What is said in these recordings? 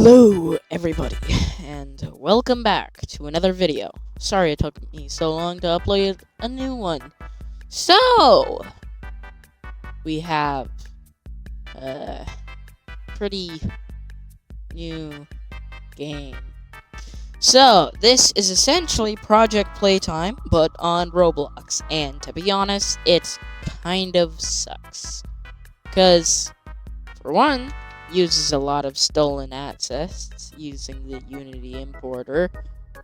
Hello, everybody, and welcome back to another video. Sorry it took me so long to upload a new one. So, we have a pretty new game. So, this is essentially Project Playtime, but on Roblox, and to be honest, it kind of sucks. Because, for one, uses a lot of stolen assets using the Unity importer,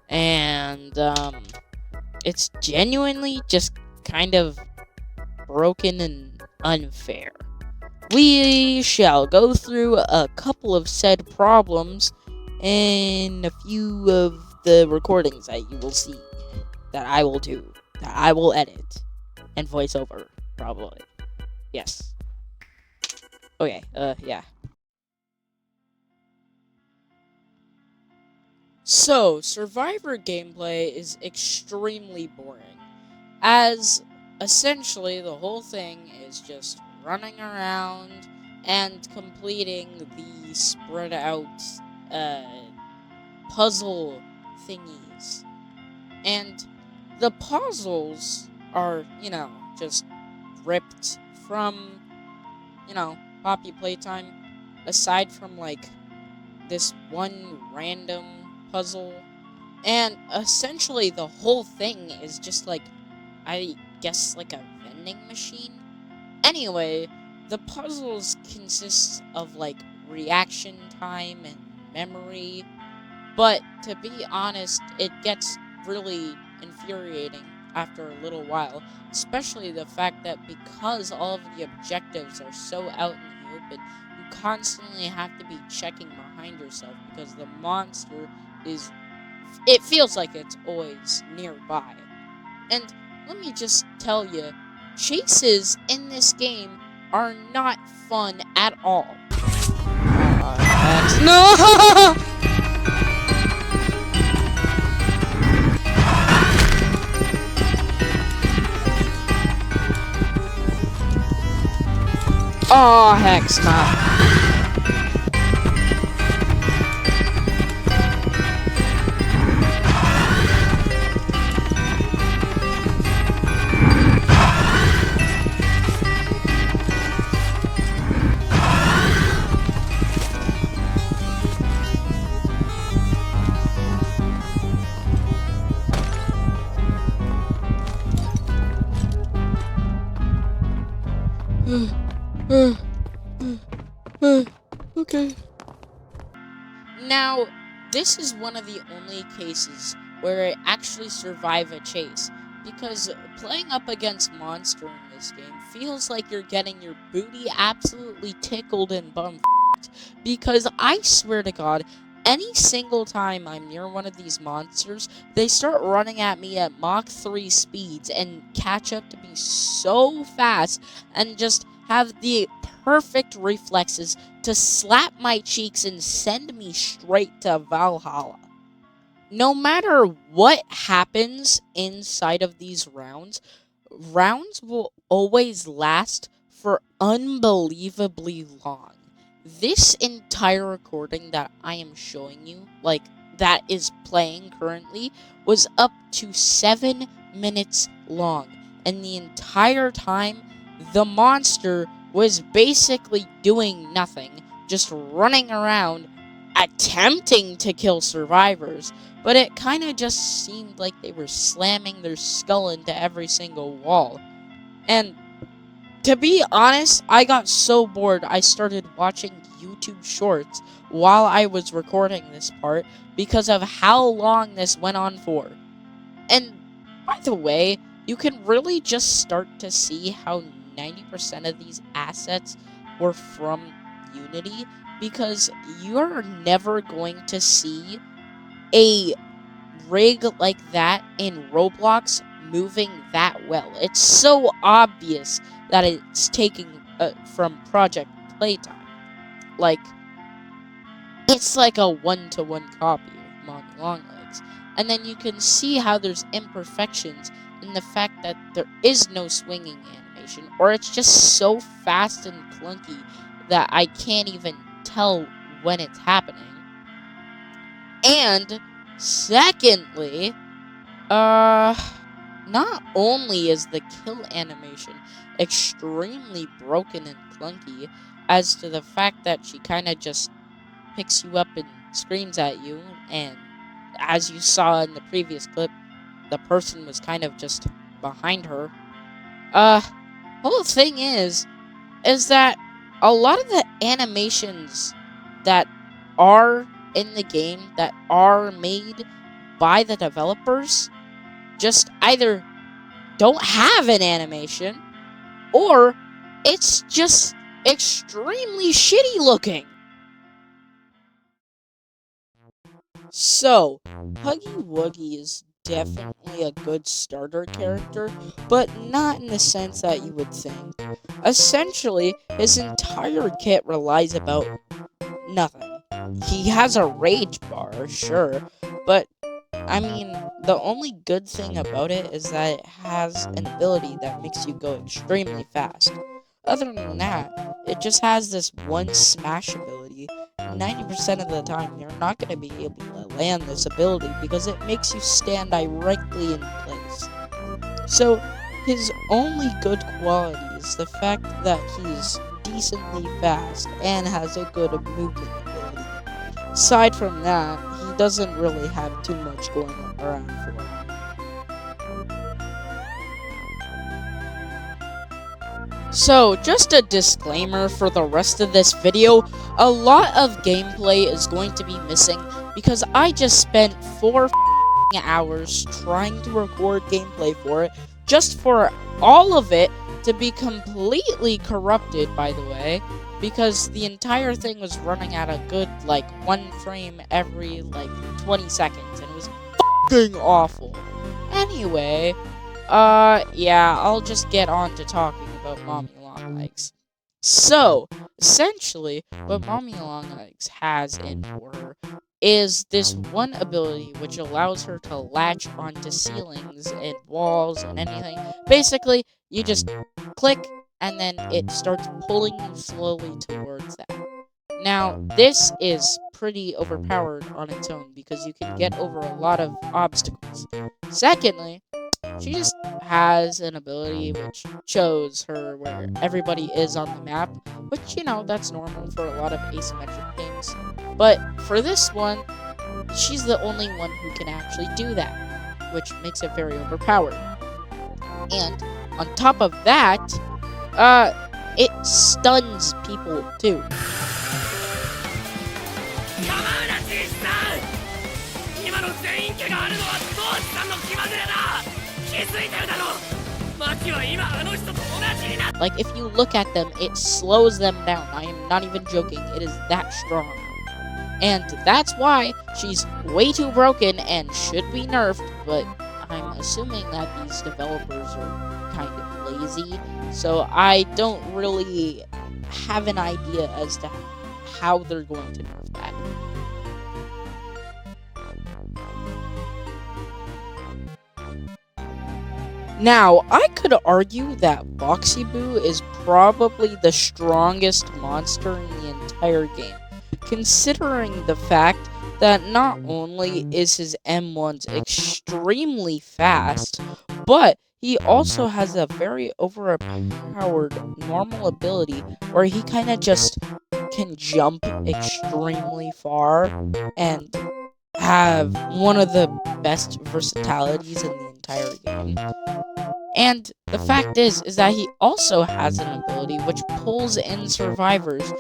and it's genuinely just kind of broken and unfair. We shall go through a couple of said problems in a few of the recordings that you will see, that I will do, that I will edit, and voice over, probably. Yes. Okay, yeah. So, Survivor gameplay is extremely boring, as essentially the whole thing is just running around and completing the spread out puzzle thingies. And the puzzles are, just ripped from, Poppy Playtime, aside from, this one random puzzle. And essentially the whole thing is just I guess a vending machine. Anyway, the puzzles consist of reaction time and memory, but to be honest, it gets really infuriating after a little while, especially the fact that because all of the objectives are so out in the open, you constantly have to be checking behind yourself because the monster it feels like it's always nearby. And let me just tell you, chases in this game are not fun at all. No! Oh, heck, not. Okay. Now, this is one of the only cases where I actually survive a chase, because playing up against Monster in this game feels like you're getting your booty absolutely tickled and bum-f***ed, because I swear to God, any single time I'm near one of these monsters, they start running at me at Mach 3 speeds and catch up to me so fast and just have the perfect reflexes to slap my cheeks and send me straight to Valhalla. No matter what happens inside of these rounds will always last for unbelievably long. This entire recording that I am showing you, that is playing currently, was up to 7 minutes long. And the entire time, the monster was basically doing nothing, just running around, attempting to kill survivors, but it kind of just seemed like they were slamming their skull into every single wall. And to be honest, I got so bored I started watching YouTube shorts while I was recording this part because of how long this went on for. And by the way, you can really just start to see how 90% of these assets were from Unity, because you're never going to see a rig like that in Roblox moving that well. It's so obvious that it's taking from Project Playtime. It's like a one-to-one copy of Mommy Longlegs. And then you can see how there's imperfections in the fact that there is no swinging animation, or it's just so fast and clunky that I can't even tell when it's happening. And secondly, not only is the kill animation extremely broken and clunky, as to the fact that she kind of just picks you up and screams at you, and as you saw in the previous clip, the person was kind of just behind her. Whole thing is that a lot of the animations that are in the game that are made by the developers just either don't have an animation or it's just extremely shitty looking. So, Huggywuggy is definitely a good starter character, but not in the sense that you would think. Essentially, his entire kit relies about nothing. He has a rage bar, sure, but I mean, the only good thing about it is that it has an ability that makes you go extremely fast. Other than that, it just has this one smash ability. 90% of the time, you're not going to be able to land this ability because it makes you stand directly in place. So, his only good quality is the fact that he's decently fast and has a good movement ability. Aside from that, he doesn't really have too much going around for him. So, just a disclaimer for the rest of this video, a lot of gameplay is going to be missing because I just spent 4 hours trying to record gameplay for it, just for all of it to be completely corrupted, by the way, because the entire thing was running at a good, 1 frame every, 20 seconds, and it was f***ing awful. Anyway, yeah, I'll just get on to talking about Mommy Longlegs. So, essentially, what Mommy Longlegs has in for her is this one ability which allows her to latch onto ceilings and walls and anything. Basically, you just click, and then it starts pulling you slowly towards that. Now, this is pretty overpowered on its own because you can get over a lot of obstacles. Secondly, she just has an ability which shows her where everybody is on the map, which, that's normal for a lot of asymmetric games. But for this one, she's the only one who can actually do that, which makes it very overpowered. And on top of that, it stuns people too. Like, if you look at them, it slows them down. I am not even joking. It is that strong. And that's why she's way too broken and should be nerfed, but I'm assuming that these developers are kind of lazy, so I don't really have an idea as to how they're going to nerf that. Now, I could argue that boxyboo is probably the strongest monster in the entire game, considering the fact that not only is his M1s extremely fast, but he also has a very overpowered normal ability where he kind of just can jump extremely far and have one of the best versatilities in the entire game. And the fact is that he also has an ability which pulls in survivors,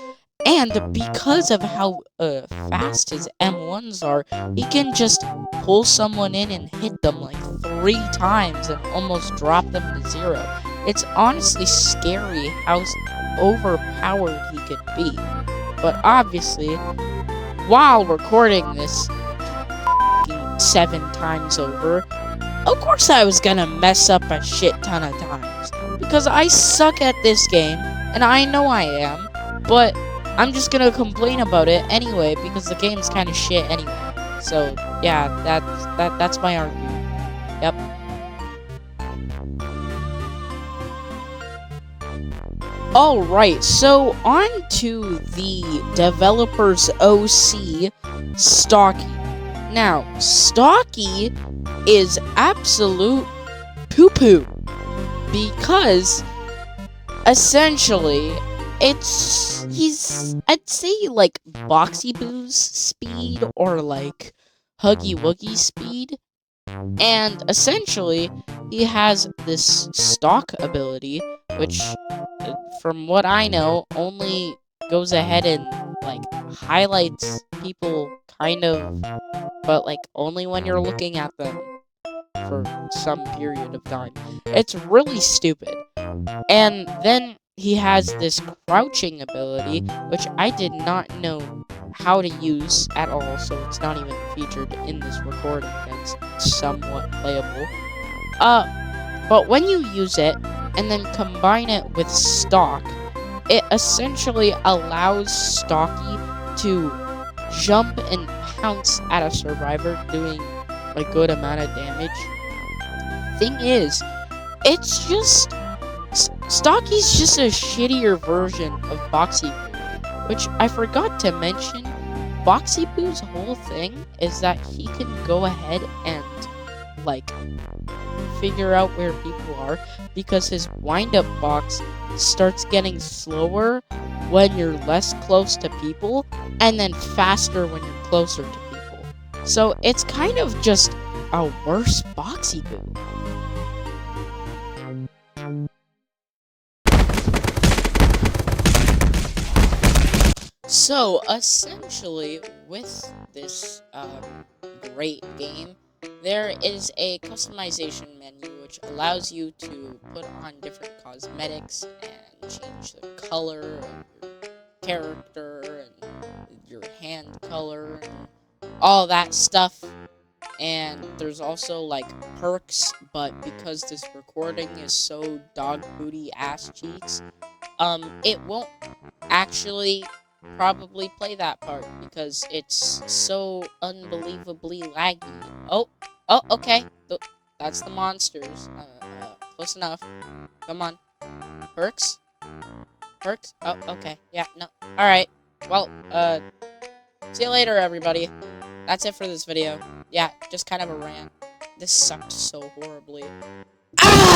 and because of how fast his M1s are, he can just pull someone in and hit them like 3 times and almost drop them to 0. It's honestly scary how overpowered he could be. But obviously, while recording this 7 times over, of course I was gonna mess up a shit ton of times, because I suck at this game, and I know I am, but I'm just gonna complain about it anyway, because the game's kinda shit anyway. So, yeah, that's my argument. Yep. Alright, so on to the developer's OC, Stocky. Now, Stocky is absolute poo-poo because essentially I'd say like boxyboo's speed or like huggywuggy speed, and essentially he has this stock ability which from what I know only goes ahead and like highlights people kind of, but like only when you're looking at them for some period of time. It's really stupid. And then he has this crouching ability, which I did not know how to use at all, so it's not even featured in this recording. It's somewhat playable. But when you use it and then combine it with Stalk, it essentially allows Stalky to jump and pounce at a survivor, doing a good amount of damage. Thing is, it's just Stocky's just a shittier version of Boxyboo, which I forgot to mention. Boxyboo's whole thing is that he can go ahead and like figure out where people are because his wind-up box starts getting slower when you're less close to people and then faster when you're closer to people. So it's kind of just a worse Boxyboo. So, essentially, with this great game, there is a customization menu which allows you to put on different cosmetics and change the color of your character and your hand color and all that stuff. And there's also like perks, but because this recording is so dog booty ass cheeks, it won't actually probably play that part because it's so unbelievably laggy. Oh, okay. That's the monsters. Close enough. Come on. Perks? Perks? Oh, okay. Yeah, no. Alright. Well, see you later, everybody. That's it for this video. Yeah, just kind of a rant. This sucked so horribly. Ah!